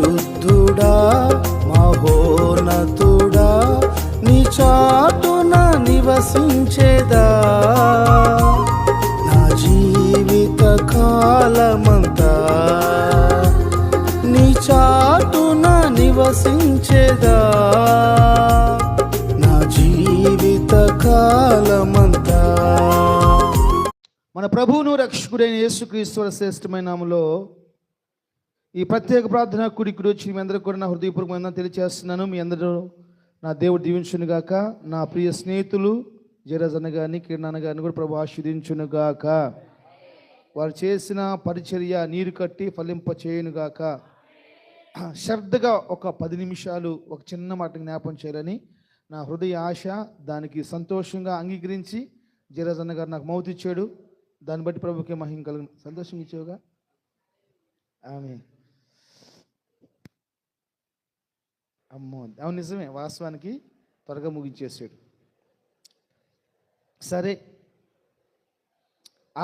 పరిశుద్ధుడా మహోన్నతుడా నీ చాటున నివసించేదా నా జీవిత కాలమంతా నీ చాటున నివసించేదా నా జీవిత కాలమంతా. మన ప్రభువును రక్షకుడైన యేసుక్రీస్తు శ్రేష్టమైన నామములో ఈ ప్రత్యేక ప్రార్థన కూడికి వచ్చి మీ అందరూ కూడా నా హృదయపూర్వకంగా తెలియజేస్తున్నాను. మీ అందరూ నా దేవుడు దీవించును గాక. నా ప్రియ స్నేహితులు జయరాజన్న గారిని కిరణాన్న గారిని కూడా ప్రభు ఆశీర్వదించును గాక. వారు చేసిన పరిచర్య నీరు కట్టి ఫలింప చేయును గాక. శ్రద్ధగా ఒక 10 నిమిషాలు ఒక చిన్న మాట జ్ఞాపం చేయాలని నా హృదయ ఆశ. దానికి సంతోషంగా అంగీకరించి జయరాజన్న గారు నాకు మౌత్ ఇచ్చాడు. దాన్ని బట్టి ప్రభుకే మహిమ కలుగు. సంతోషం ఇచ్చావుగా ఆమె. అమ్మో అవును నిజమే, వాస్తవానికి త్వరగా ముగించేసాడు. సరే,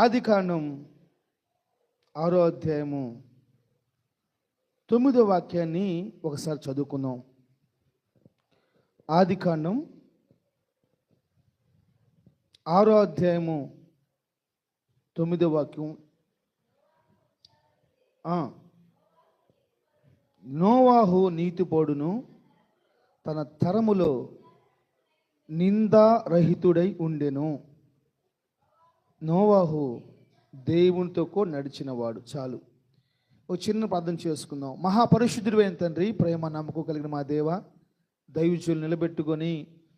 ఆదికాండం 6వ అధ్యాయము 9వ వాక్యాన్ని ఒకసారి చదువుకుందాం. ఆదికాండం 6వ అధ్యాయము 9వ వాక్యం. నోవాహు నీతిపరుడును తన తరములో నిందారహితుడై ఉండెను. నోవాహు దేవునితో కూడా నడిచినవాడు. చాలు, ఒక చిన్న ప్రార్థన చేసుకుందాం. మహాపరిశుద్ధుడైన తండ్రి, ప్రేమ నమ్మకం కలిగిన మా దేవ, దైవజనులు నిలబెట్టుకొని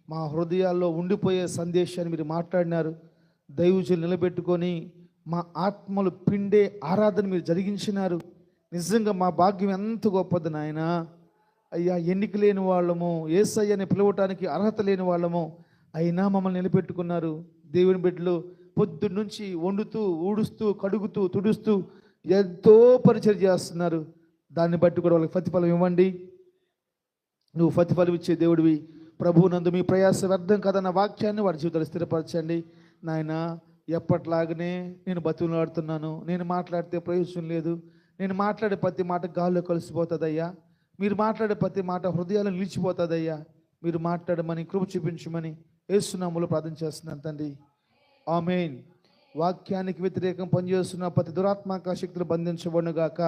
మా హృదయాల్లో ఉండిపోయే సందేశాన్ని మీరు మాట్లాడినారు. దైవజనులు నిలబెట్టుకొని మా ఆత్మలు పిండే ఆరాధన మీరు జరిగించినారు. నిజంగా మా భాగ్యం ఎంత గొప్పది నాయన. అయ్యా, ఎన్నిక లేని వాళ్ళము, యేసయ్యని పిలవటానికి అర్హత లేని వాళ్ళము, అయినా మమ్మల్ని నిలబెట్టుకున్నారు. దేవుని బిడ్డలు పొద్దున్నుంచి వండుతూ ఊడుస్తూ కడుగుతూ తుడుస్తూ ఎంతో పరిచయం చేస్తున్నారు. దాన్ని బట్టి కూడా వాళ్ళకి ప్రతిఫలం ఇవ్వండి. నువ్వు ప్రతిఫలం ఇచ్చే దేవుడివి. ప్రభువునందు మీ ప్రయాస వ్యర్థం కదన్న వాక్యాన్ని వారి జీవితాలు స్థిరపరచండి నాయన. ఎప్పట్లాగనే నేను బతుకులాడుతున్నాను. నేను మాట్లాడితే ప్రయోజనం లేదు. నేను మాట్లాడే ప్రతి మాట గాల్లో కలిసిపోతుందయ్యా. మీరు మాట్లాడే ప్రతి మాట హృదయాలు నిలిచిపోతుందయ్యా. మీరు మాట్లాడమని కృప చూపించమని యేసు నామములో ప్రార్థన చేస్తున్నాను తండ్రి, ఆమేన్. వాక్యానికి వ్యతిరేకం పనిచేస్తున్న ప్రతి దురాత్మక శక్తులు బంధించబడునుగాక,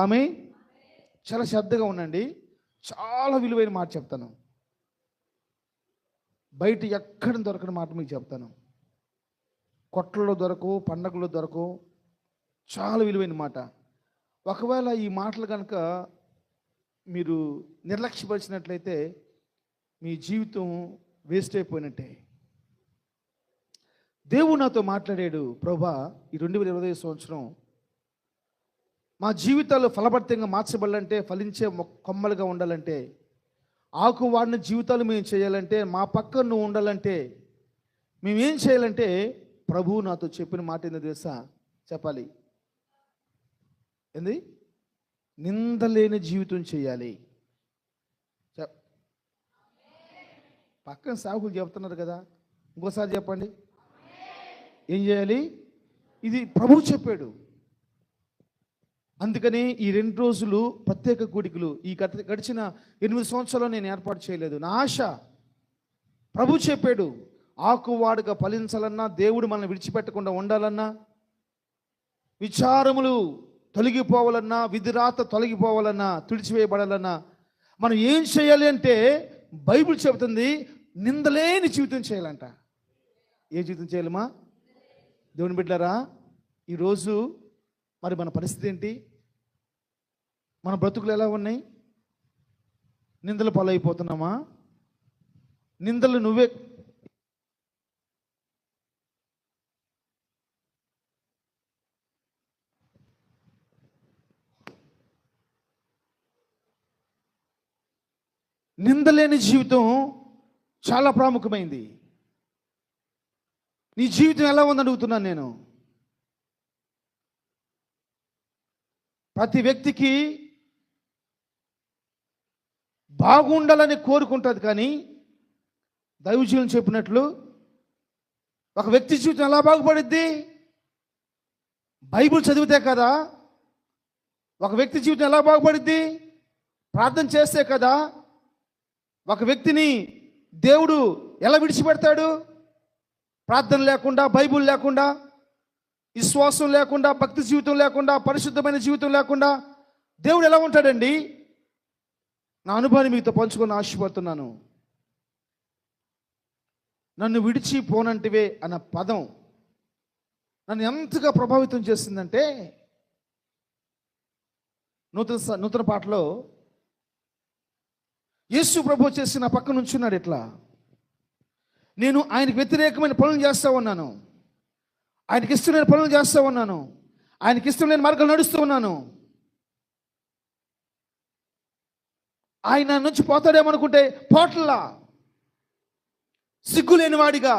ఆమేన్. చాలా శ్రద్ధగా ఉండండి. చాలా విలువైన మాట చెప్తాను. బయట ఎక్కడ దొరకని మాట మీకు చెప్తాను. కొట్లలో దొరకవు, పండగలో దొరకవు. చాలా విలువైన మాట. ఒకవేళ ఈ మాటలు కనుక మీరు నిర్లక్ష్యపరిచినట్లయితే మీ జీవితం వేస్ట్ అయిపోయినట్టే. దేవుడు నాతో మాట్లాడాడు, ప్రభా, ఈ 2020 సంవత్సరం మా జీవితాలు ఫలభరితంగా మార్చబడాలంటే, ఫలించే కొమ్మలుగా ఉండాలంటే, ఆకు వాడిన జీవితాలు మేము చేయాలంటే, మా పక్కన నువ్వు ఉండాలంటే మేమేం చేయాలంటే, ప్రభువు నాతో చెప్పిన మాట ఏందో తెలుసా? చెప్పాలి. ఏంది? నిందలేని జీవితం చేయాలి. పక్కన సాగులు చెప్తున్నారు కదా, ఇంకోసారి చెప్పండి. ఏం చేయాలి? ఇది ప్రభువు చెప్పాడు. అందుకని ఈ 2 రోజులు ప్రత్యేక కూడికలు ఈ గడిచిన 8 సంవత్సరాలు నేను ఏర్పాటు చేయలేదు. నా ఆశ, ప్రభు చెప్పాడు, ఆకువాడుగా ఫలించాలన్నా, దేవుడు మనల్ని విడిచిపెట్టకుండా ఉండాలన్నా, విచారములు తొలగిపోవాలన్నా, విధిరాత తొలగిపోవాలన్నా, తుడిచివేయబడాలన్నా మనం ఏం చేయాలి అంటే, బైబిల్ చెబుతుంది నిందలేని జీవితం చేయాలంట. ఏ జీవితం చేయాలమ్మా? దేవుని బిడ్డలారా, ఈరోజు మరి మన పరిస్థితి ఏంటి? మన బ్రతుకులు ఎలా ఉన్నాయి? నిందల పాలైపోతున్నామా? నిందలు నువ్వే నిందలేని జీవితం చాలా ప్రాముఖ్యమైంది. నీ జీవితం ఎలా ఉందని అడుగుతున్నాను నేను. ప్రతి వ్యక్తికి బాగుండాలని కోరుకుంటుంది, కానీ దైవజీవులు చెప్పినట్లు ఒక వ్యక్తి జీవితం ఎలా బాగుపడిద్ది? బైబిల్ చదివితే కదా. ఒక వ్యక్తి జీవితం ఎలా బాగుపడిద్ది? ప్రార్థన చేస్తే కదా ఒక వ్యక్తిని దేవుడు ఎలా విడిచిపెడతాడు? ప్రార్థన లేకుండా, బైబుల్ లేకుండా, విశ్వాసం లేకుండా, భక్తి జీవితం లేకుండా, పరిశుద్ధమైన జీవితం లేకుండా దేవుడు ఎలా ఉంటాడండి? నా అనుభవాన్ని మీతో పంచుకొని ఆశపడుతున్నాను. నన్ను విడిచి పోనంటివే అన్న పదం నన్ను ఎంతగా ప్రభావితం చేసిందంటే, నూతన పాటలో యేసు ప్రభు చేసి నా పక్క నుంచున్నాడు. ఇట్లా నేను ఆయనకు వ్యతిరేకమైన పనులు చేస్తూ ఉన్నాను, ఆయనకి ఇష్టమైన పనులు చేస్తూ ఉన్నాను, ఆయనకి ఇష్టం లేని మార్గం నడుస్తూ ఉన్నాను. ఆయన నుంచి పోతాడేమనుకుంటే పోట్లా, సిగ్గులేని వాడిగా,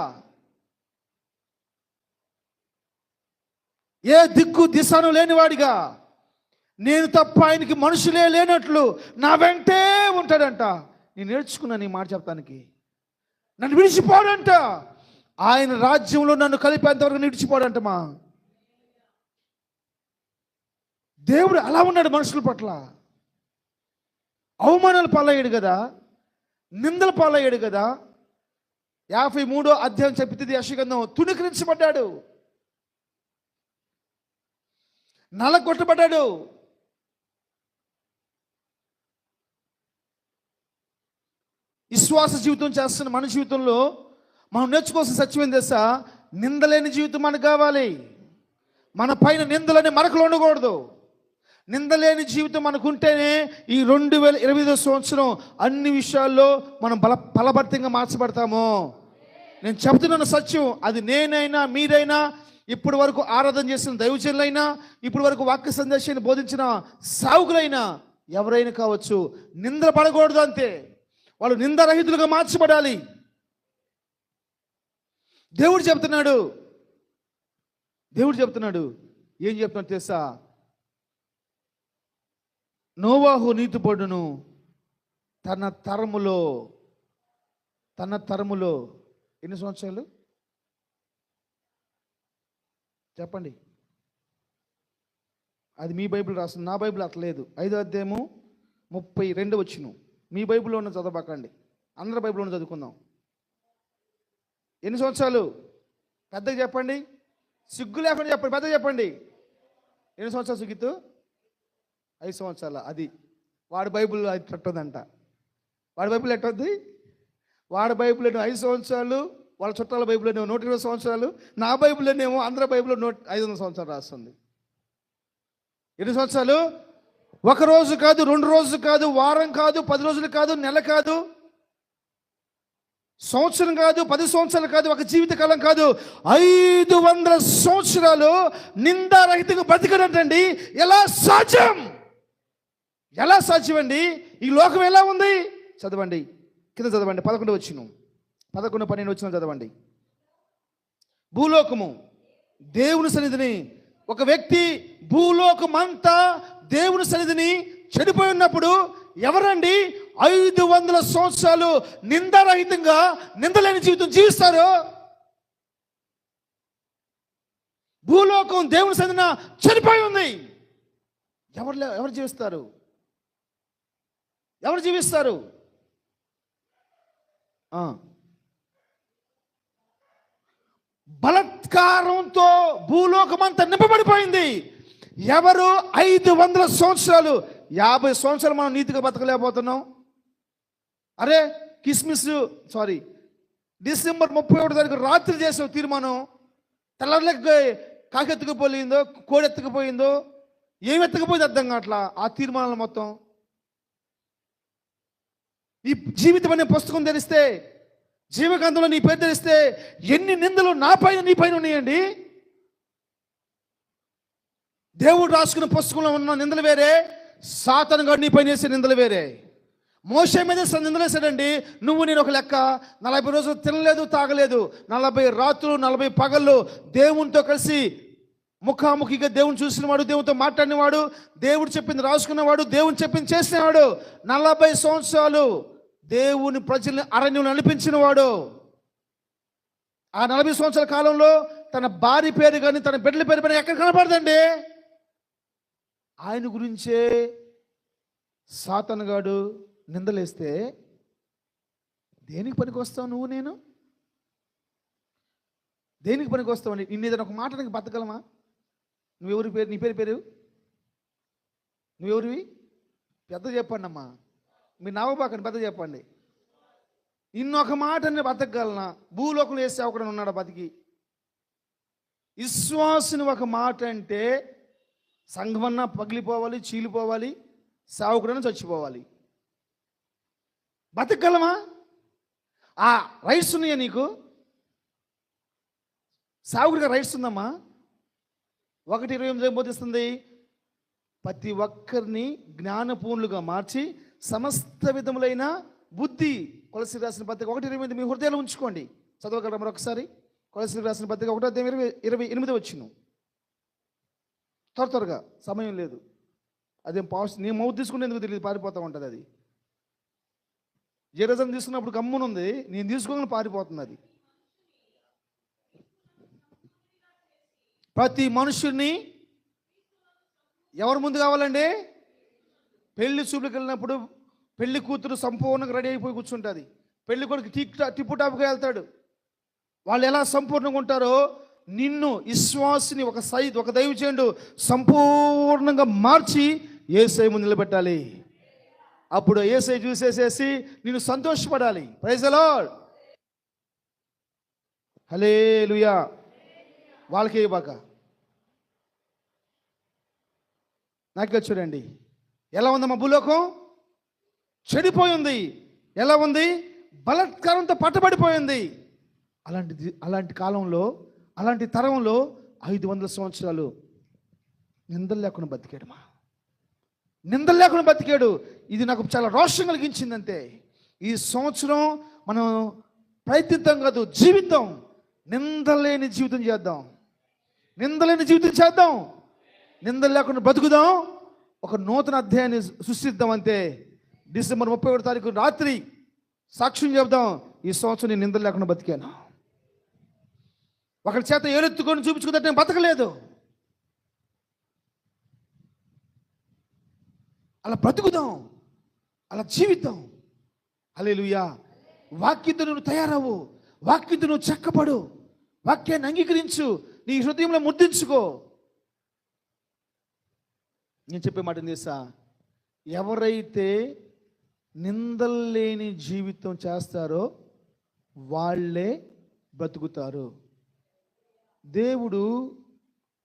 ఏ దిక్కు దిశను లేనివాడిగా, నేను తప్ప ఆయనకి మనుషులే లేనట్లు నా వెంటే ఉంటాడంట. నేను నేర్చుకున్నాను ఈ మాట చెప్తానికి. నన్ను విడిచిపోడంట. ఆయన రాజ్యంలో నన్ను కలిపేంతవరకు విడిచిపోడంటమా. దేవుడు అలా ఉన్నాడు మనుషుల పట్ల. అవమానాలు పాలయ్యాడు కదా, నిందలు పాలయ్యాడు కదా. 53వ అధ్యాయం చెప్పితే యెషయా తుణీకరించబడ్డాడు, నలగొట్టబడ్డాడు. విశ్వాస జీవితం చేస్తున్న మన జీవితంలో మనం నేర్చుకోవాల్సిన సత్యం ఏం తెలుసా? నిందలేని జీవితం మనకు కావాలి. మన పైన నిందలనే మరకలు ఉండకూడదు. నిందలేని జీవితం మనకు ఉంటేనే ఈ 2025 సంవత్సరం అన్ని విషయాల్లో మనం బలభర్తంగా మార్చబడతాము. నేను చెబుతున్నాను సత్యం. అది నేనైనా, మీరైనా, ఇప్పటి వరకు ఆరాధన చేసిన దైవజనులైనా, ఇప్పటి వరకు వాక్య సందేశాన్ని బోధించిన సావుకులైనా, ఎవరైనా కావచ్చు, నిందలు పడకూడదు. అంతే. వాళ్ళు నిందరహితులుగా మార్చబడాలి. దేవుడు చెప్తున్నాడు ఏం చెప్తున్నాడు తెలుసా? నోవాహు నీతిపరుడును తన తరములో ఎన్ని సంవత్సరాలు చెప్పండి? అది మీ బైబిల్ రాస్తుంది, నా బైబిల్ అట్లేదు. 5వ అధ్యాయము 32 వచనం. మీ బైబిల్లో ఉన్న చదవకండి, అందరి బైబిల్లో చదువుకుందాం. ఎన్ని సంవత్సరాలు? పెద్దగా చెప్పండి, సిగ్గు లేకుండా చెప్పండి, పెద్దగా చెప్పండి. ఎన్ని సంవత్సరాలు సుగిత్తు? 5 సంవత్సరాలు. అది వాడి బైబిల్లో అది పెట్టదంట. వాడి బైబిల్ ఎట్టొద్ది? వాడి బైబిల్లో 5 సంవత్సరాలు, వాళ్ళ చుట్టాల బైబిల్లోనేమో 120 సంవత్సరాలు, నా బైబిల్లోనేమో అందరి బైబిల్లో 500 సంవత్సరాలు రాస్తుంది. ఎన్ని సంవత్సరాలు? 1 రోజు కాదు, 2 రోజులు కాదు, వారం కాదు, 10 రోజులు కాదు, నెల కాదు, సంవత్సరం కాదు, 10 సంవత్సరాలు కాదు, ఒక జీవితకాలం కాదు, 500 సంవత్సరాలు నిందారహితంగా బతికడంటండి. ఎలా సాధ్యం? ఎలా సాధ్యం అండి? ఈ లోకం ఎలా ఉంది? చదవండి, కింద చదవండి. 11 వచనం, 11, 12 వచనం చదవండి. భూలోకము దేవుని సన్నిధిని, ఒక వ్యక్తి భూలోకమంతా దేవుని సన్నిధిని చెడిపోయి ఉన్నప్పుడు ఎవరండి 500 సంవత్సరాలు నిందారహితంగా, నిందలేని జీవితం జీవిస్తారు? భూలోకం దేవుని సన్నిధిన చెడిపోయి ఉంది. ఎవరు జీవిస్తారు? ఎవరు జీవిస్తారు? బలత్కారంతో భూలోకమంతా నింపబడిపోయింది. ఎవరు 500 సంవత్సరాలు, 50 సంవత్సరాలు మనం నీతిగా బతకలేకపోతున్నాం. అరే డిసెంబర్ 31 తారీఖు రాత్రి చేసే తీర్మానం, తెల్లర్లకి కాకెత్తుకుపోయిందో, కోడెత్తుకుపోయిందో, ఏమి ఎత్తుకుపోయింది అర్థం కావట్లా. ఆ తీర్మానాలు మొత్తం ఈ జీవితం అనే పుస్తకం తెరిస్తే, జీవగ్రంథంలో నీ పేరు తెరిస్తే ఎన్ని నిందలు నా పైన, నీ పైన ఉన్నాయండి. దేవుడు రాసుకున్న పుస్తకంలో ఉన్న నిందలు వేరే, సాతాను గారు నీ పైన వేసే నిందలు వేరే. మోషే మీద నిందలు వేసాడండి. నువ్వు నేను ఒక లెక్క, 40 రోజులు తినలేదు, తాగలేదు, 40 రాత్రులు 40 పగళ్ళు దేవునితో కలిసి ముఖాముఖిగా దేవుని చూసినవాడు, దేవునితో మాట్లాడినవాడు, దేవుడు చెప్పింది రాసుకున్నవాడు, దేవుని చెప్పింది చేసినవాడు, 40 సంవత్సరాలు దేవుని ప్రజల్ని అరణ్యం నడిపించిన వాడు. ఆ 40 సంవత్సరాల కాలంలో తన భార్య పేరు కానీ, తన బిడ్డల పేరు కానీ ఎక్కడ కనపడదండి. ఆయన గురించే సాతానుగాడు నిందలేస్తే దేనికి పనికి వస్తావు నువ్వు? నేను దేనికి పనికి వస్తావు? నిన్ను ఏదైనా ఒక మాట నాకు బతకగలమా? నువ్వెవరి పేరు? నీ పేరు నువ్వెవరివి? పెద్ద చెప్పండి అమ్మా, మీరు నవ్వబాకండి, పెద్ద చెప్పండి. ఇన్నొక మాట నేను బతకగలనా? భూలోకంలో వేసే ఒకడు ఉన్నాడు బతికి. విశ్వాసుని ఒక మాట అంటే సంఘమన్నా పగిలిపోవాలి, చీలిపోవాలి, సేవకుడన్నా చచ్చిపోవాలి. బతకగలమా? ఆ రైట్స్ ఉన్నాయా నీకు? సేవకుడిగా రైట్స్ ఉందమ్మా. 1:28 బోధిస్తుంది, ప్రతి ఒక్కరిని జ్ఞానపూర్ణులుగా మార్చి సమస్త విధములైన బుద్ధి. కొలసీలకు రాసిన పత్రిక 1:28 మీ హృదయాలు ఉంచుకోండి. చదవగలరా మరొకసారి? కొలసీలకు రాసిన పత్రిక 1:28 వచ్చిన త్వరగా, సమయం లేదు. అదేం పాస్ నీ మౌత్ తీసుకునేందుకు తెలియదు, పారిపోతూ ఉంటుంది అది. జెరూసలేం తీసుకున్నప్పుడు గమ్మునుంది, నేను తీసుకోగానే పారిపోతుంది అది. ప్రతి మనుషుడిని ఎవరి ముందు కావాలండి? పెళ్లి చూపులకు వెళ్ళినప్పుడు పెళ్లి కూతురు సంపూర్ణంగా రెడీ అయిపోయి కూర్చుంటుంది, పెళ్లి కొడుకు టిప్పు టాప్గా వెళ్తాడు. వాళ్ళు ఎలా సంపూర్ణంగా ఉంటారో నిన్ను విశ్వాసిని ఒక దైవజనుడు సంపూర్ణంగా మార్చి యేసయ్య ముందు నిలబెట్టాలి. అప్పుడు యేసయ్య చూసేసేసి నిన్ను సంతోషపడాలి. ప్రైజ్ ది లార్డ్, హల్లెలూయా. వాళ్ళకే ఇవ్వక నాకే చూడండి ఎలా ఉందమ్మా భూలోకం? చెడిపోయింది. ఎలా ఉంది? బలాత్కారంతో పట్టబడిపోయింది. అలాంటి కాలంలో, అలాంటి తరంలో 500 సంవత్సరాలు నిందలు లేకుండా బతికాడు. నిందలు లేకుండా బతికాడు. ఇది నాకు చాలా రోషం కలిగించింది అంతే. ఈ సంవత్సరం మనం ప్రయత్నిద్దాం కాదు, జీవితం నిందలేని జీవితం చేద్దాం. నిందలేని జీవితం చేద్దాం. నిందలు లేకుండా బతుకుదాం. ఒక నూతన అధ్యాయాన్ని సృష్టిద్దాం అంతే. డిసెంబర్ 31వ తారీఖు రాత్రి సాక్ష్యం చెప్దాం, ఈ సంవత్సరం నేను నిందలు లేకుండా బతికాను. ఒకరి చేత ఏలెత్తుకొని చూపించుకుంటే నేను బతకలేదు. అలా బ్రతుకుదాం, అలా జీవితం. హల్లెలూయా. వాక్యంతో నువ్వు తయారవు, వాక్యంతో నువ్వు చెక్కబడు, వాక్యాన్ని అంగీకరించు, నీ హృదయంలో ముద్రించుకో. నేను చెప్పే మాట తెలుసా? ఎవరైతే నిందల్లేని జీవితం చేస్తారో వాళ్ళే బ్రతుకుతారు. దేవుడు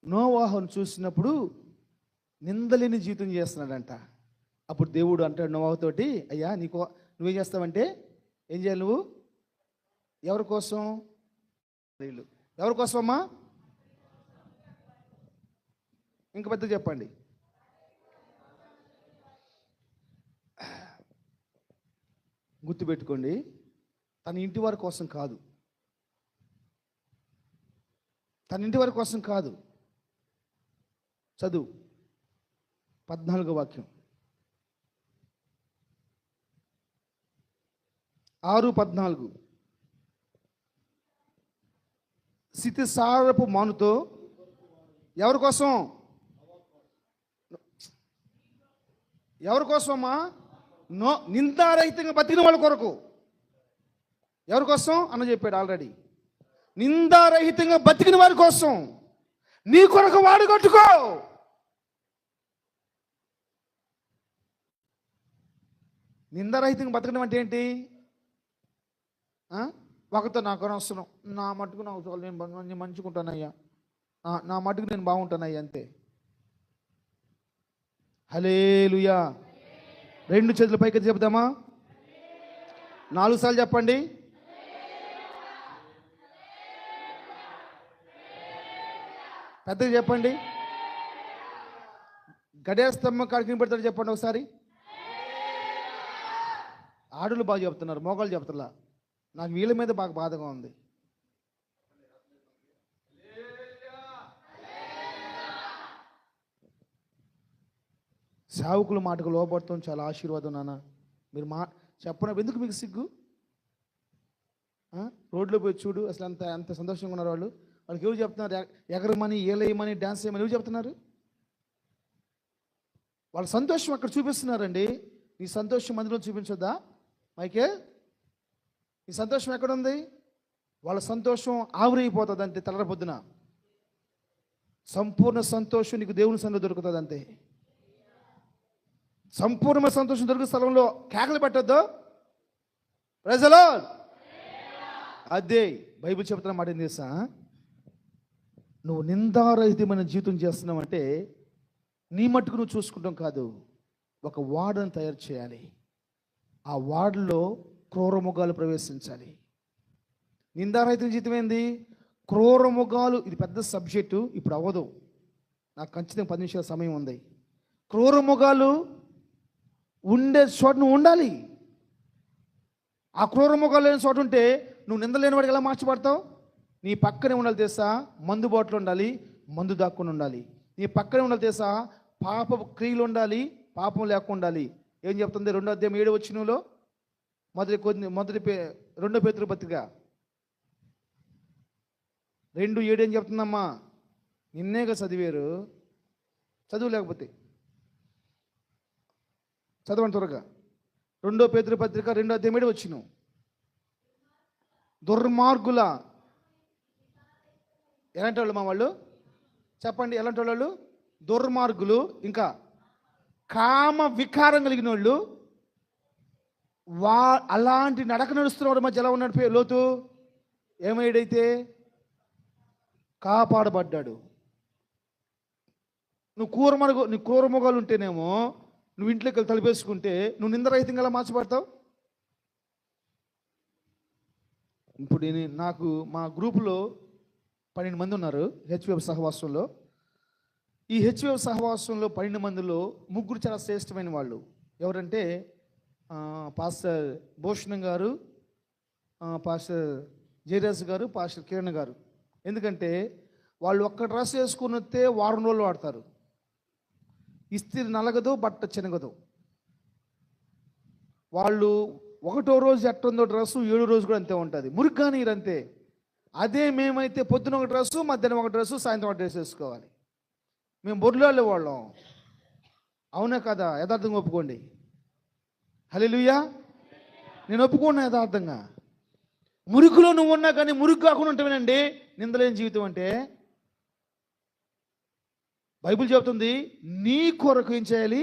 నోవాహును చూసినప్పుడు నిందలేని జీవితం చేస్తున్నాడంట. అప్పుడు దేవుడు అంటాడు నోవాహుతోటి, అయ్యా నువ్వేం చేస్తావంటే, ఏం చేయాలి నువ్వు? ఎవరి కోసం? ఎవరి కోసమమ్మా? ఇంక పెద్ద చెప్పండి. గుర్తుపెట్టుకోండి, తన ఇంటి వారి కోసం కాదు, తన ఇంటి వారి కోసం కాదు. చదువు 14వ వాక్యం, 6:14. స్థితిసారపు మానుతో ఎవరి కోసం? ఎవరి కోసమమ్మా? నిందారహితంగా బతికిన వాళ్ళ కొరకు. ఎవరి కోసం అన్న చెప్పాడు ఆల్రెడీ. నిందారహితంగా బతికిన వారి కోసం. నీ కొరకు వాడు కట్టుకో. నిందారహితంగా బతకడం అంటే ఏంటి? ఒకతో నాకు అనవసరం, నా మట్టుకు నాకు చాలు, నేను మంచుకుంటానయ్యా, నా మట్టుకు నేను బాగుంటానయ్యా అంతే. హల్లెలూయా. 2 చేతుల పైకి చెప్తామా? 4 సార్లు చెప్పండి. పెద్దగా చెప్పండి. గడియార స్తంభం కాడికి పెడతాడు చెప్పండి ఒకసారి. ఆడులు బాగా చెప్తున్నారు, మోగాళ్ళు చెప్తారా? నాకు వీళ్ళ మీద బాగా బాధగా ఉంది. సేవకుల మాటకు లోపడతాం చాలా ఆశీర్వాదం నాన్న. మీరు చెప్పినప్పుడు ఎందుకు మీకు సిగ్గు? రోడ్లో పోయి చూడు, అసలు ఎంత సంతోషంగా ఉన్నారు వాళ్ళు. వాళ్ళకి ఎవరు చెప్తున్నారు ఎగరమని, ఏలేయమని, డ్యాన్స్ చేయమని ఎవరు చెప్తున్నారు? వాళ్ళ సంతోషం అక్కడ చూపిస్తున్నారండి. నీ సంతోషం మందిలో చూపించొద్దా మైకేల్? నీ సంతోషం ఎక్కడుంది? వాళ్ళ సంతోషం ఆవిరైపోతుంది అంతే. తెల్లరపొద్దున సంపూర్ణ సంతోషం నీకు దేవుని సన్నిధిలో దొరుకుతుంది అంతే. సంపూర్ణమైన సంతోషం దొరికే స్థలంలో కేకలు పెట్టద్దు. ప్రజలో అదే బైబిల్ చెబుతున్న మాట ఏం చేసా, నువ్వు నిందారహితమైన జీవితం చేస్తున్నావు అంటే నీ మట్టుకు నువ్వు చూసుకుంటాం కాదు, ఒక వార్డును తయారు చేయాలి. ఆ వార్డులో క్రూరముగాలు ప్రవేశించాలి. నిందారహిత జీవితం ఏంది? క్రూరముగాలు. ఇది పెద్ద సబ్జెక్టు, ఇప్పుడు అవ్వదు, నాకు ఖచ్చితంగా 10 నిమిషాల సమయం ఉంది. క్రూరముగాలు ఉండే చోట నువ్వు ఉండాలి. ఆ క్రూరముగాలు లేని చోట ఉంటే నువ్వు నిందలేని వాడికి ఎలా మార్చబడతావు? నీ పక్కనే ఉండాలి తెలుసా, మందు బాటలు ఉండాలి, మందు దాక్కుని ఉండాలి. నీ పక్కనే ఉండాలి తెలుసా, పాప క్రియలు ఉండాలి, పాపం లేకుండా ఉండాలి. ఏం చెప్తుంది 2వ అధ్యాయం 7వ వచనంలో? 2 పేతురు పత్రిక 2:7 ఏం చెప్తుందమ్మా? నిన్నేగా చదివారు, చదువు లేకపోతే చదవండి త్వరగా. 2 పేతురు పత్రిక 2వ అధ్యాయం 7వ వచనం. దుర్మార్గుల ఎలాంటి వాళ్ళు మా వాళ్ళు? చెప్పండి, ఎలాంటి వాళ్ళు? దుర్మార్గులు, ఇంకా కామ వికారం కలిగిన వాళ్ళు. అలాంటి నడక నడుస్తున్నవాడు మధ్య ఎలా ఉన్నాడు లోతు? ఏమయ్యాడైతే కాపాడబడ్డాడు. నీ క్రూరముగాలు ఉంటేనేమో నువ్వు ఇంట్లోకి వెళ్ళి తలిపేసుకుంటే నువ్వు నిందరహితంగా ఎలా మార్చబడతావు? ఇప్పుడు నాకు మా గ్రూపులో 12 మంది ఉన్నారు హెచ్విఎఫ్ సహవాసంలో. ఈ హెచ్విఎఫ్ సహవాసంలో 12 మందిలో 3 చాలా శ్రేష్టమైన వాళ్ళు. ఎవరంటే పాస్టర్ భూషణం గారు, పాస్టర్ జయరాజ్ గారు, పాస్టర్ కిరణ్ గారు. ఎందుకంటే వాళ్ళు ఒక్క డ్రెస్ వేసుకుని వస్తే వారం రోజులు వాడతారు. ఇస్త్రీ నలగదు, బట్ట చినగదు. వాళ్ళు 1వ రోజు ఎట్టుందో డ్రెస్సు 7వ రోజు కూడా అంతే ఉంటుంది. మురిగ్గా నీరంతే. అదే మేమైతే పొద్దున ఒక డ్రెస్సు, మధ్యాహ్నం ఒక డ్రెస్సు, సాయంత్రం ఒక డ్రెస్ వేసుకోవాలి. మేము బొర్రెలు వాళ్ళం. అవునా కదా? యథార్థంగా ఒప్పుకోండి. హల్లెలూయా. నేను ఒప్పుకున్నా యథార్థంగా. మురికిలో నువ్వు ఉన్నా కానీ మురికి కాకుండా ఉంటావేనండి నిందలేని జీవితం అంటే. బైబిల్ చెబుతుంది నీ కొరకు ఏం చేయాలి?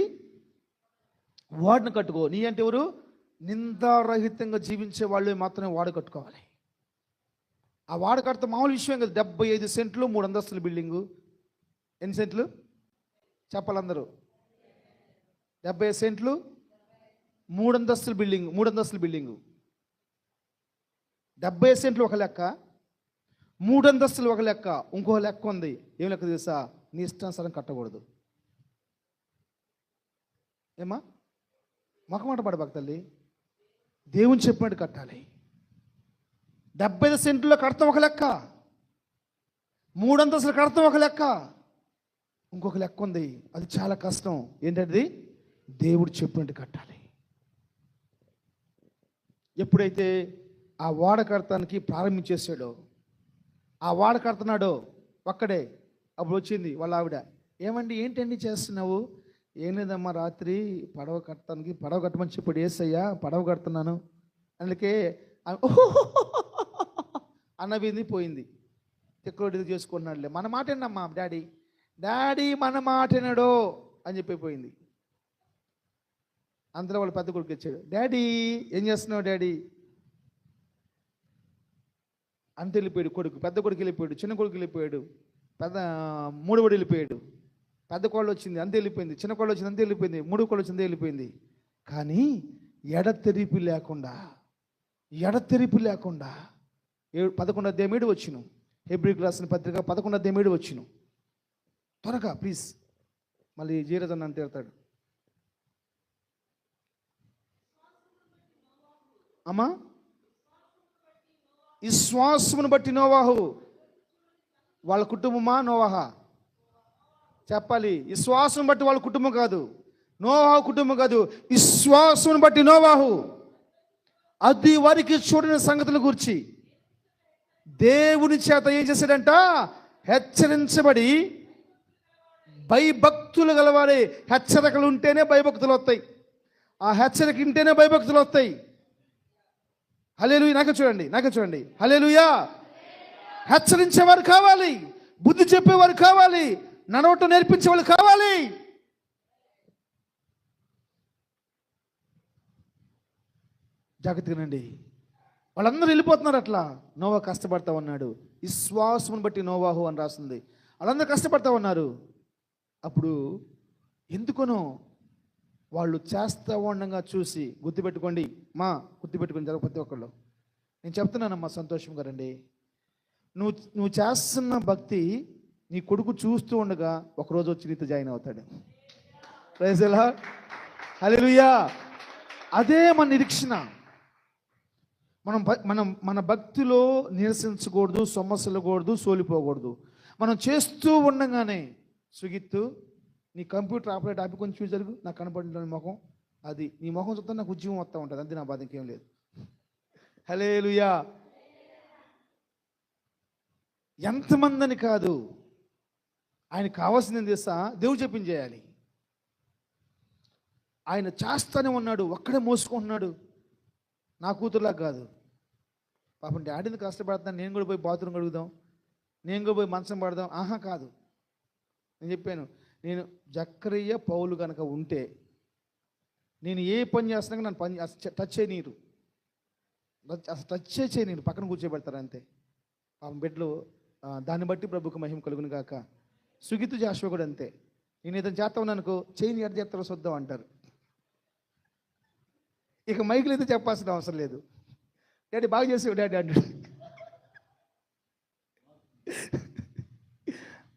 వాడిని కట్టుకో. నీ అంటే ఎవరు? నిందారహితంగా జీవించే వాళ్ళు మాత్రమే వాడు కట్టుకోవాలి. ఆ వాడు కడితే మామూలు విషయం కదా. 75 సెంట్లు 3 అంతస్తుల బిల్డింగు. ఎన్ని సెంట్లు చెప్పాలందరూ? 75 సెంట్లు 3 అంతస్తుల బిల్డింగు. 3 అంతస్తుల బిల్డింగు. 70 సెంట్లు ఒక లెక్క, 3 అంతస్తులు ఒక లెక్క, ఇంకో లెక్క ఉంది. ఏం లెక్క తెలుసా? నీ ఇష్టానుసారం కట్టకూడదు. ఏమా మొక్కమాట పడబాక తల్లి, దేవుని చెప్పినట్టు కట్టాలి. 75 సెంట్లో కడతాం ఒక లెక్క, 3 అంతస్తులు కడతాం ఒక లెక్క, ఇంకొక లెక్క ఉంది. అది చాలా కష్టం. ఏంటది? దేవుడు చెప్పినట్టు కట్టాలి. ఎప్పుడైతే ఆ వాడ కడతానికి ప్రారంభించేసాడో, ఆ వాడ కడుతున్నాడో ఒక్కడే, అప్పుడు వచ్చింది వాళ్ళ ఆవిడ. ఏమండి ఏంటండి చేస్తున్నావు? ఏం లేదమ్మా, రాత్రి పడవ కట్టమని చెప్పాడు యేసయ్య, పడవ కడుతున్నాను. అందుకే అన్నవింది పోయింది. తిక్కలోడి చేసుకుంటున్నాడులే, మన మాట ఏంటమ్మా డాడీ మన మాట వినడో అని చెప్పిపోయింది. అంతలో వాళ్ళ పెద్ద కొడుకు వచ్చాడు. డాడీ ఏం చేస్తున్నావు డాడీ అంత వెళ్ళిపోయాడు కొడుకు. పెద్ద కొడుకు వెళ్ళిపోయాడు, చిన్న కొడుకు వెళ్ళిపోయాడు, మూడోవాడు వెళ్ళిపోయాడు. పెద్ద కోళ్ళు వచ్చింది అంతే వెళ్ళిపోయింది, చిన్న కోళ్ళు వచ్చింది అంతే వెళ్ళిపోయింది, మూడో కోళ్ళు వచ్చింది అంతే వెళ్ళిపోయింది. కానీ ఎడతెరిపి లేకుండా 11వ అధ్యాయం 7 వచ్చును. హెబ్రీయులకు రాసిన పత్రిక 11వ అధ్యాయం 7 వచ్చును. త్వరగా ప్లీజ్, మళ్ళీ జీరజన్ అని తిడతాడు. అమ్మా, విశ్వాసమును బట్టి నోవాహు వాళ్ళ కుటుంబమా నోవాహా? చెప్పాలి. విశ్వాసం బట్టి వాళ్ళ కుటుంబం కాదు, నోవాహు కుటుంబం కాదు. విశ్వాసమును బట్టి నోవాహు అది వారికి చూడని సంగతుల గురించి దేవుని చేత ఏం చేశాడంట? హెచ్చరించబడి, భయభక్తులు గలవారే. హెచ్చరికలు ఉంటేనే భయభక్తులు వస్తాయి. ఆ హెచ్చరిక ఇంటేనే భయభక్తులు వస్తాయి. హల్లెలూయా. నాకే చూడండి హల్లెలూయా. హెచ్చరించేవారు కావాలి, బుద్ధి చెప్పేవారు కావాలి, నడవటం నేర్పించేవాళ్ళు కావాలి. జాగ్రత్తగానండి. వాళ్ళందరూ వెళ్ళిపోతున్నారు. అట్లా నోవా కష్టపడతా ఉన్నాడు. విశ్వాసమును బట్టి నోవాహు అని రాస్తుంది. వాళ్ళందరూ కష్టపడతా ఉన్నారు. అప్పుడు ఎందుకనో వాళ్ళు చేస్తా ఉండగా చూసి, గుర్తుపెట్టుకోండి ప్రతి ఒక్కళ్ళు నేను చెప్తున్నానమ్మా, సంతోషం గారండి, నువ్వు చేస్తున్న భక్తి నీ కొడుకు చూస్తూ ఉండగా ఒకరోజు వచ్చి నీతో జాయిన్ అవుతాడు. Praise the lord. హల్లెలూయా. అదే మన నిరీక్షణ. మన భక్తిలో నిరసించకూడదు, సొమ్మసలకూడదు, సోలిపోకూడదు. మనం చేస్తూ ఉండగానే సుగిత్తు నీ కంప్యూటర్ ఆపరేట్ ఆపి కొంచెం చూసి జరుగు, నాకు కనపడిన ముఖం అది నీ ముఖం చూస్తే నాకు ఉద్యమం వస్తూ ఉంటుంది. అంతే, నా బాధ ఇంకేం లేదు. హల్లెలూయా. ఎంతమందని కాదు, ఆయన కావాల్సింది ఏం చేస్తా, దేవుడు చెప్పింది చేయాలి. ఆయన చేస్తానే ఉన్నాడు, ఒక్కడే మోసుకుంటున్నాడు. నా కూతురులా కాదు. పాపం డాడీని కష్టపడుతున్నాను, నేను కూడా పోయి బాత్రూమ్ కడుగుదాం, నేను కూడా పోయి మంచం పడదాం. ఆహా కాదు. నేను చెప్పాను, నేను జక్కరయ్య పౌలు కనుక ఉంటే నేను ఏ పని చేస్తున్నా నన్ను పని టచ్ చేయనీరు, అసలు టచ్ చేయనీరు, పక్కన కూర్చోబెడతారు అంతే. పాపం బిడ్డలు దాన్ని బట్టి ప్రభుకు మహిమ కలుగును గాక. సుగితు జాషువా కూడా అంతే. నేను ఏదైనా చేస్తా ఉన్నానుకో, చేయని ఎడ చేస్తారో చూద్దాం అంటారు. ఇక మైకులు అయితే చెప్పాల్సిన అవసరం లేదు. డాడీ బాగా చేసేవు డాడీ అంటాడు.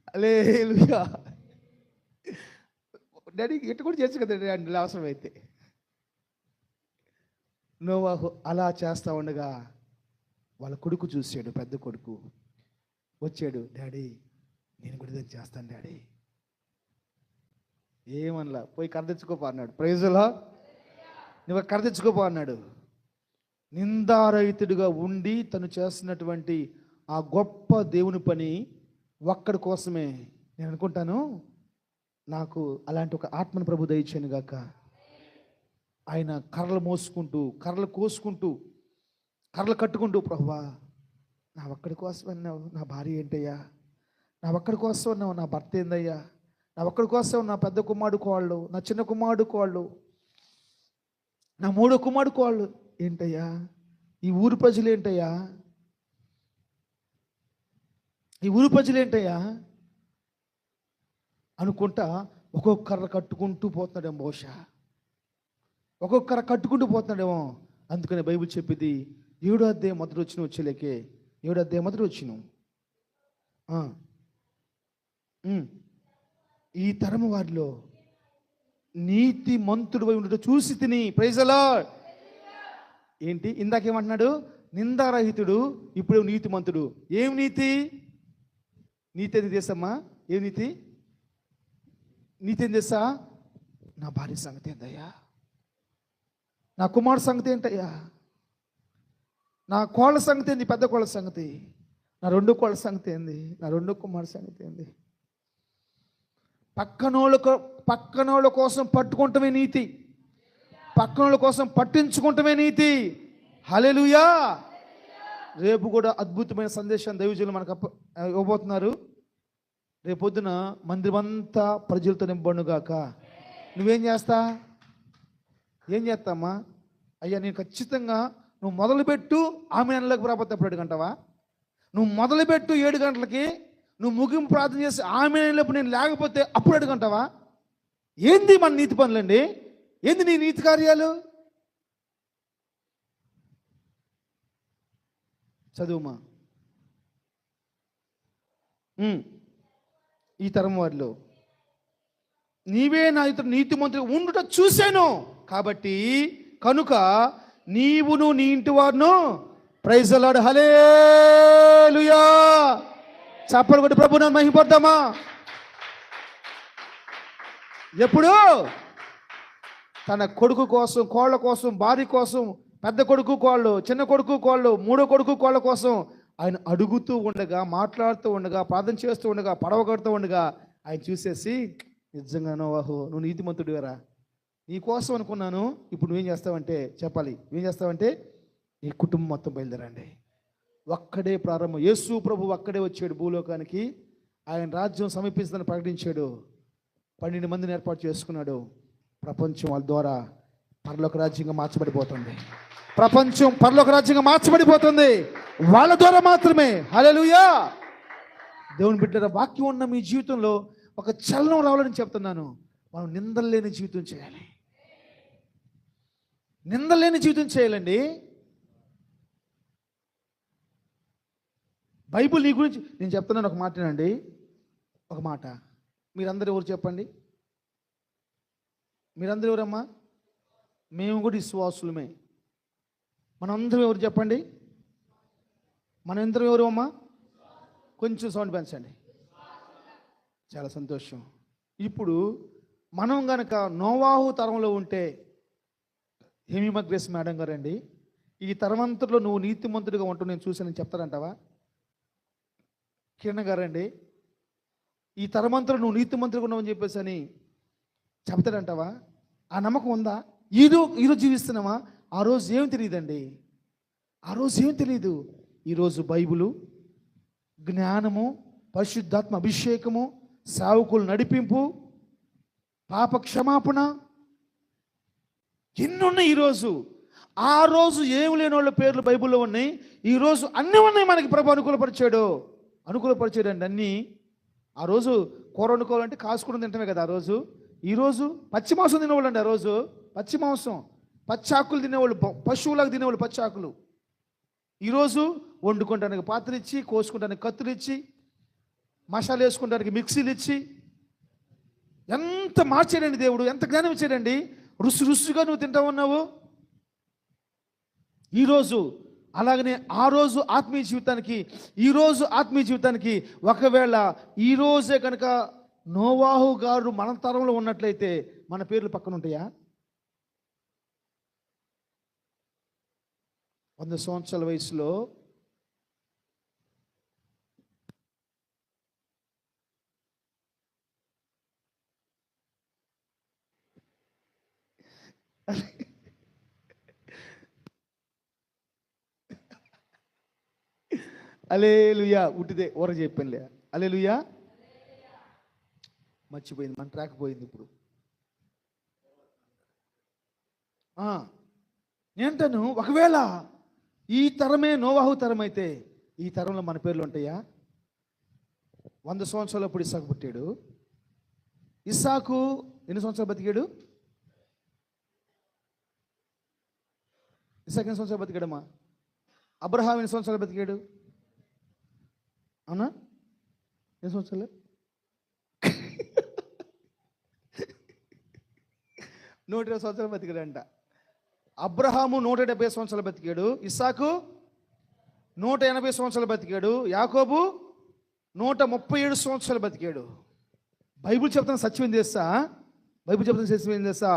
హల్లెలూయా. డాడీ ఇట్టు కూడా చేయొచ్చు కదా డాడీ అవసరం అయితే. నోవాహు అలా చేస్తూ ఉండగా వాళ్ళ కొడుకు చూశాడు, పెద్ద కొడుకు వచ్చాడు. డాడీ నేను కూడా ఇది చేస్తాను డాడీ. ఏమనలా, పోయి కర్ర తెచ్చుకోపో అన్నాడు. Praise the Lord. నువ్వు కర్ర తెచ్చుకోపో అన్నాడు. నిందారహితుడిగా ఉండి తను చేస్తున్నటువంటి ఆ గొప్ప దేవుని పని ఒక్కడి కోసమే. నేను అనుకుంటాను, నాకు అలాంటి ఒక ఆత్మను ప్రభు దయచేయను గాక. ఆయన కర్రలు మోసుకుంటూ, కర్రలు కోసుకుంటూ, కర్రలు కట్టుకుంటూ, ప్రభువా నా ఒక్కడి కోసం అన్నావు నా భార్య ఏంటయ్యా, నా ఒక్కడి కోసం అన్నావు నా భర్త ఏందయ్యా, నా ఒక్కడి కోసం నా పెద్ద కుమారుడు కోళ్ళు, నా చిన్న కుమారుడు కోళ్ళు, నా మూడో కుమారుడు కోళ్ళు ఏంటయ్యా, ఈ ఊరు ప్రజలు ఏంటయ్యా, ఈ ఊరు ప్రజలు ఏంటయ్యా అనుకుంటా ఒక్కొక్కర్ర కట్టుకుంటూ పోతున్నాడేమో, బహుశా ఒక్కొక్కర కట్టుకుంటూ పోతున్నాడేమో. అందుకని బైబిల్ చెప్పింది 7వ అధ్యాయం మొదటి వచనం వచ్చేలేకే, 7వ అధ్యాయం మొదటి వచనం, ఈ తరము వారిలో నీతి మంతుడు ఉండటం చూసి తిని. Praise the Lord. ఏంటి ఇందాకేమంటున్నాడు, నిందారహితుడు, ఇప్పుడు నీతిమంతుడు. ఏం నీతి? నీతి ఏం చేస్తామ్మా? ఏం నీతి? నీతి ఏం చేస్తా? నా భార్య సంగతి ఏంటయ్యా, నా కుమారుడు సంగతి ఏంటయ్యా, నా కోళ్ళ సంగతి ఏంది, పెద్ద కోళ్ళ సంగతి, నా 2 కోళ్ళ సంగతి ఏంది, నా 2 కుమారుడు సంగతి ఏంది. పక్కనోళ్ళ కోసం పట్టుకుంటమే నీతి, పక్కనోళ్ళ కోసం పట్టించుకుంటమే నీతి. హల్లెలూయా. రేపు కూడా అద్భుతమైన సందేశాన్ని దైవజనులు మనకు ఇవ్వబోతున్నారు. రేపొద్దున మందిరమంతా ప్రజలతో నింపబడుగాక. నువ్వేం చేస్తా? ఏం చేస్తామ్మా? అయ్యా నేను ఖచ్చితంగా, నువ్వు మొదలుపెట్టు 9 గంటలకు రాబోతే అప్పుడు 7 గంటవా? నువ్వు మొదలుపెట్టు 7 గంటలకి, నువ్వు ముగింపు ప్రార్థన చేసి 9 గంటలప్పుడు నేను లేకపోతే అప్పుడు 7 గంటవా? ఏంది మన నీతి పనులండి? ఏంది నీ నీతి కార్యాలు? చదువుమా. ఈ తరం వారిలో నీవే నా ఇతరు నీతిమంతుడు ఉండుట చూశాను కాబట్టి కనుక నీవును నీ ఇంటి వారును. Praise the lord. హల్లెలూయా. చప్పలు కొట్టి ప్రభువుని మహిమపడదామా? ఎప్పుడు? తన కొడుకు కోసం, కోళ్ళ కోసం, భార్య కోసం, పెద్ద కొడుకు కోళ్ళు, చిన్న కొడుకు కోళ్ళు, మూడో కొడుకు కోళ్ళ కోసం ఆయన అడుగుతూ ఉండగా, మాట్లాడుతూ ఉండగా, ప్రార్థన చేస్తూ ఉండగా, పడవ కడుతూ ఉండగా ఆయన చూసేసి, నిజంగా నోవాహు నువ్వు నీతిమంతుడివేరా, నీ కోసం అనుకున్నాను, ఇప్పుడు నువ్వేం చేస్తావంటే చెప్పాలి. ఏం చేస్తావంటే నీ కుటుంబం మొత్తం బయలుదేరండి. ఒక్కడే ప్రారంభం. యేసు ప్రభు ఒక్కడే వచ్చాడు భూలోకానికి. ఆయన రాజ్యం సమీపిస్తుందని ప్రకటించాడు. 12 మందిని ఏర్పాటు చేసుకున్నాడు. ప్రపంచం వాళ్ళ ద్వారా పరలోక రాజ్యంగా మార్చబడిపోతుంది. ప్రపంచం పరలోక రాజ్యంగా మార్చబడిపోతుంది వాళ్ళ ద్వారా మాత్రమే. హల్లెలూయా. దేవుని బిడ్డల వాక్యం ఉన్న మీ జీవితంలో ఒక చలనం రావాలని చెప్తున్నాను. మనం నిందలేని జీవితం చేయాలి. నిందలేని జీవితం చేయాలండి. బైబిల్ నీ గురించి నేను చెప్తున్నాను. ఒక మాటనండి, ఒక మాట. మీరందరూ ఎవరు చెప్పండి? మీరందరూ ఎవరమ్మా? మేము కూడా విశ్వాసులమే. మనందరం ఎవరు చెప్పండి? మనందరం ఎవరు అమ్మా? కొంచెం సౌండ్ పెంచండి. చాలా సంతోషం. ఇప్పుడు మనం గనక నోవాహు తరంలో ఉంటే, హేమిమా గ్రేస్ మేడం గారండి, ఈ తరమంతలో నువ్వు నీతిమంతుడిగా ఉంటూ నేను చూసానని చెప్తారంటావా? కిరణ్ గారండి, ఈ తరమంతలో నువ్వు నీతిమంతుడిగా ఉన్నావని చెప్పేసి అని చెప్తాడంటావా? ఆ నమ్మకం ఉందా? ఈరోజు జీవిస్తున్నామా? ఆ రోజు ఏం తెలియదండి. ఆ రోజు ఏం తెలియదు. ఈరోజు బైబిలు, జ్ఞానము, పరిశుద్ధాత్మ అభిషేకము, సేవకులు నడిపింపు, పాప క్షమాపణ ఎన్నున్నాయి ఈరోజు. ఆ రోజు ఏమి లేని వాళ్ళ పేర్లు బైబిల్లో ఉన్నాయి. ఈరోజు అన్నీ ఉన్నాయి. మనకి ప్రభు అనుకూలపరిచాడండి అన్నీ. ఆ రోజు కూర వండుకోవాలంటే కాసుకుని తింటమే కదా ఆ రోజు. ఈరోజు పచ్చి మాంసం తినేవాళ్ళు అండి. ఆ రోజు పచ్చి మాంసం, పచ్చి ఆకులు తినేవాళ్ళు, పశువులకు తినేవాళ్ళు పచ్చి ఆకులు. ఈరోజు వండుకోవడానికి పాత్రలు ఇచ్చి, కోసుకుంటానికి కత్తులు ఇచ్చి, మసాలా వేసుకుంటానికి మిక్సీలు ఇచ్చి, ఎంత మార్చాడండి దేవుడు, ఎంత జ్ఞానం ఇచ్చాడండి. రుచిగా నువ్వు తింటా ఉన్నావు ఈరోజు. అలాగనే ఆ రోజు ఆత్మీయ జీవితానికి, ఈరోజు ఆత్మీయ జీవితానికి ఒకవేళ ఈరోజే కనుక నోవాహు గారు మన తరంలో ఉన్నట్లయితే మన పేర్లు పక్కన ఉంటాయా? 100 సంవత్సరాల వయసులో హల్లెలూయా. ఉట్టిదే ఊర చెప్పానులే. హల్లెలూయా. మర్చిపోయింది, మన ట్రాక్ పోయింది. ఇప్పుడు నేనంటాను, ఒకవేళ ఈ తరమే నోవాహు తరం అయితే ఈ తరంలో మన పేర్లు ఉంటాయా? 100 సంవత్సరాలు అప్పుడు ఇస్సాకు పుట్టాడు. ఇస్సాకు ఎన్ని సంవత్సరాలు బతికాడు? ఇస్సాకు ఎన్ని సంవత్సరాలు బతికాడమ్మా? అబ్రహాం ఎన్ని సంవత్సరాలు బతికాడు? అవునా? ఎన్ని సంవత్సరాలు? 120 సంవత్సరాలు బతికాడంట. అబ్రహాము 170 సంవత్సరాలు బతికాడు. ఇస్సాకు 180 సంవత్సరాలు బతికాడు. యాకోబు 137 సంవత్సరాలు బతికాడు. బైబిల్ చెప్తున్న సత్యం ఏం చేస్తా? బైబిల్ చెప్తున్న సత్యం ఏం చేస్తా?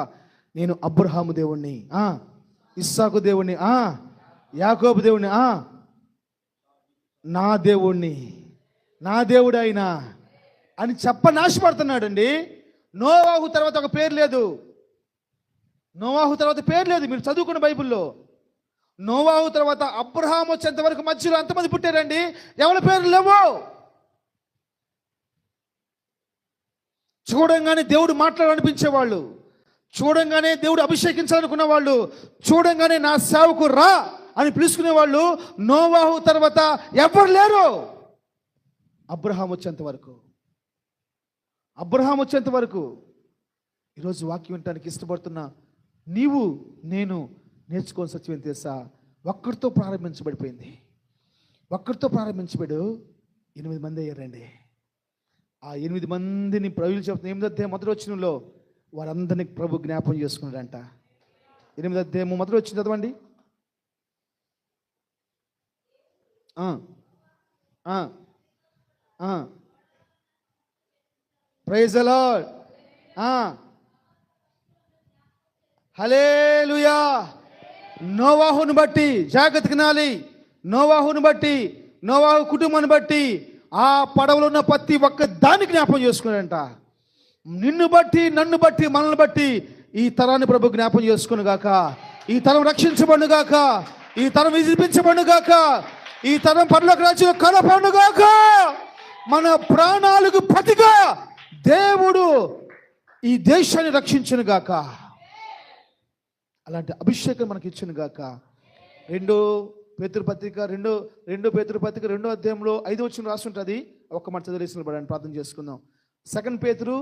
నేను అబ్రహాము దేవుణ్ణి, ఇస్సాకు దేవుణ్ణి, యాకోబు దేవుణ్ణి, నా దేవుణ్ణి, నా దేవుడు ఆయన అని నాశపడుతున్నాడు అండి. నోవాహు తర్వాత ఒక పేరు లేదు. నోవాహు తర్వాత పేరు లేదు. మీరు చదువుకున్న బైబిల్లో నోవాహు తర్వాత అబ్రహాం వచ్చేంత వరకు మధ్యలో ఎంతమంది పుట్టారండి? ఎవరి పేర్లు లేవు. చూడంగానే దేవుడు మాట్లాడాలనిపించేవాళ్ళు, చూడంగానే దేవుడు అభిషేకించాలనుకున్న వాళ్ళు, చూడంగానే నా సేవకు రా అని పిలుచుకునే వాళ్ళు నోవాహు తర్వాత ఎవరు లేరు. అబ్రహాం వచ్చేంత వరకు. ఈరోజు వాక్యం వినడానికి ఇష్టపడుతున్న నీవు, నేను నేర్చుకోని సత్యం ఏంటి తెలుసా? ఒక్కరితో ప్రారంభించబడిపోయింది. ఒక్కరితో ప్రారంభించబడు 8 మంది అయ్యారండి. ఆ 8 మందిని ప్రభువులు చెప్తున్న 8వ అధ్యాయం మొదటి వచనంలో వారందరినీ ప్రభు జ్ఞాపం చేసుకున్నాడంట. 8వ అధ్యాయం మొదటి వచనం చదవండి. Praise the lord. హల్లెలూయా. నోవాహును బట్టి జాగ్రత్తగా వినాలి. నోవాహును బట్టి, నోవాహు కుటుంబాన్ని బట్టి ఆ పడవలో ఉన్న ప్రతి ఒక్క దాన్ని జ్ఞాపకం చేసుకున్నాడంట. నిన్ను బట్టి, నన్ను బట్టి, మనల్ని బట్టి ఈ తరాన్ని ప్రభు జ్ఞాపం చేసుకును గాక. ఈ తరం రక్షించబడును గాక. ఈ తరం విడిపించబడును గాక. ఈ తరం పరలోక రాజ్యంలో కనపడును గాక. మన ప్రాణాలకు ప్రతిగా దేవుడు ఈ దేశాన్ని రక్షించును గాక. అలాంటి అభిషేకం మనకి ఇచ్చును గాక. రెండో పేతురుపత్రిక 2 అధ్యాయంలో 5 వచనం రాసి ఉంటుంది. ఒక్క మాట చదివేసిన పడండి, ప్రార్థన చేసుకుందాం. 2 పేతురు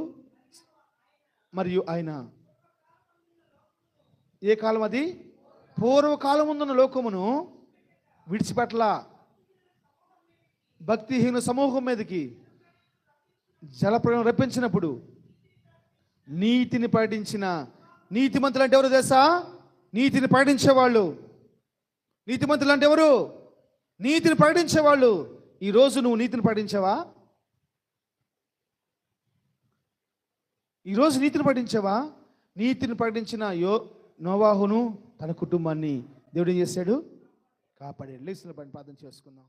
మరియు ఆయన ఏ కాలం అది? పూర్వకాలం ముందున్న లోకమును విడిచిపెట్ల భక్తిహీన సమూహం మీదకి జలప్రళయం రప్పించినప్పుడు నీతిని ప్రకటించిన నీతిమంతులు అంటే ఎవరు తెలుసా? నీతిని ప్రకటించేవాళ్ళు. నీతిమంతులు అంటే ఎవరు? నీతిని ప్రకటించేవాళ్ళు. ఈరోజు నువ్వు నీతిని ప్రకటించావా? ఈరోజు నీతిని ప్రకటించావా? నీతిని ప్రకటించిన నోవాహును తన కుటుంబాన్ని దేవుడు ఏం చేశాడు? కాపాడాడు. లేచిన పని ప్రార్థన చేసుకుందాం.